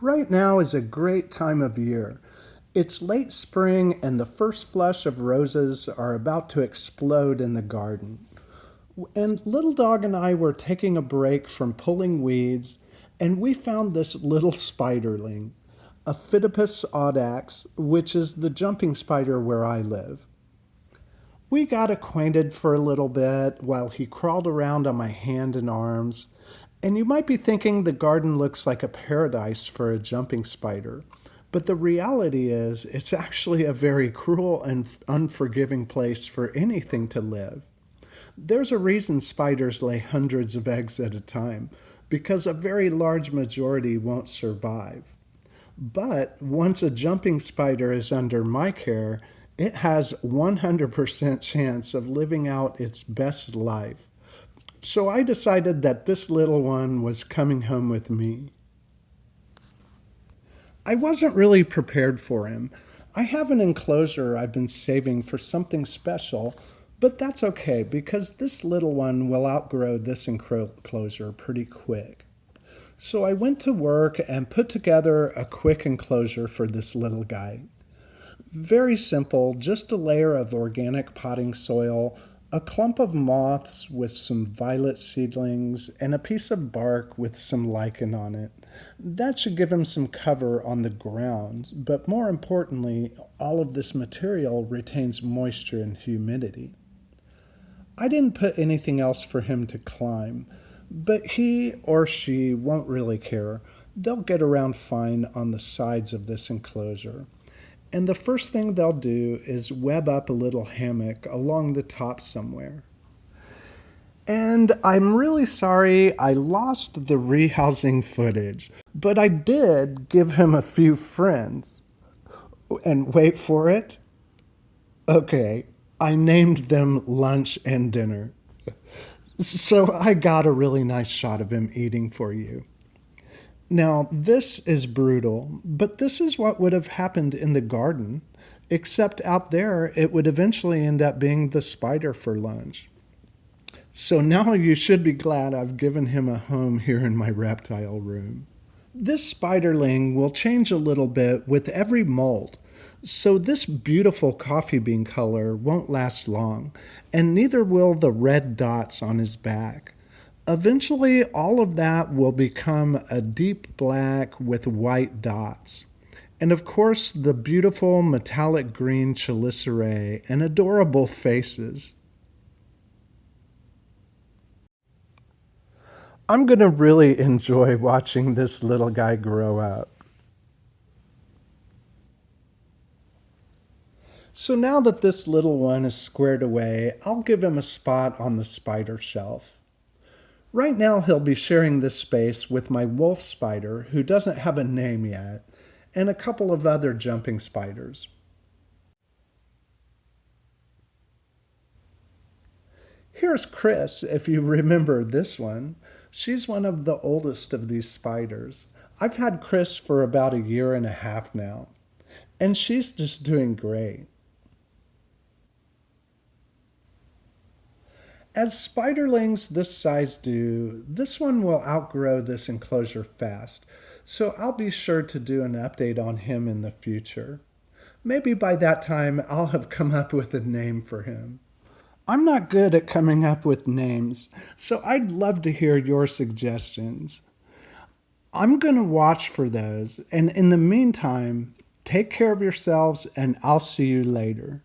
Right now is a great time of year. It's late spring and the first flush of roses are about to explode in the garden. And Little Dog and I were taking a break from pulling weeds, and we found this little spiderling, a Phidippus audax, which is the jumping spider where I live. We got acquainted for a little bit while he crawled around on my hand and arms. And you might be thinking the garden looks like a paradise for a jumping spider. But the reality is, it's actually a very cruel and unforgiving place for anything to live. There's a reason spiders lay hundreds of eggs at a time, because a very large majority won't survive. But once a jumping spider is under my care, it has 100% chance of living out its best life. So I decided that this little one was coming home with me. I wasn't really prepared for him. I have an enclosure I've been saving for something special, but that's okay because this little one will outgrow this enclosure pretty quick. So I went to work and put together a quick enclosure for this little guy. Very simple, just a layer of organic potting soil, a clump of moths with some violet seedlings, and a piece of bark with some lichen on it. That should give him some cover on the ground, but more importantly, all of this material retains moisture and humidity. I didn't put anything else for him to climb, but he or she won't really care. They'll get around fine on the sides of this enclosure. And the first thing they'll do is web up a little hammock along the top somewhere. And I'm really sorry I lost the rehousing footage, but I did give him a few friends. And wait for it. Okay, I named them lunch and dinner. So I got a really nice shot of him eating for you. Now, this is brutal, but this is what would have happened in the garden, except out there it would eventually end up being the spider for lunch. So now you should be glad I've given him a home here in my reptile room. This spiderling will change a little bit with every molt, so this beautiful coffee bean color won't last long, and neither will the red dots on his back. Eventually, all of that will become a deep black with white dots. And of course, the beautiful metallic green chelicerae and adorable faces. I'm going to really enjoy watching this little guy grow up. So now that this little one is squared away, I'll give him a spot on the spider shelf. Right now he'll be sharing this space with my wolf spider, who doesn't have a name yet, and a couple of other jumping spiders. Here's Chris, if you remember this one. She's one of the oldest of these spiders. I've had Chris for about a year and a half now, and she's just doing great. As spiderlings this size do, this one will outgrow this enclosure fast, so I'll be sure to do an update on him in the future. Maybe by that time I'll have come up with a name for him. I'm not good at coming up with names, so I'd love to hear your suggestions. I'm going to watch for those, and in the meantime, take care of yourselves and I'll see you later.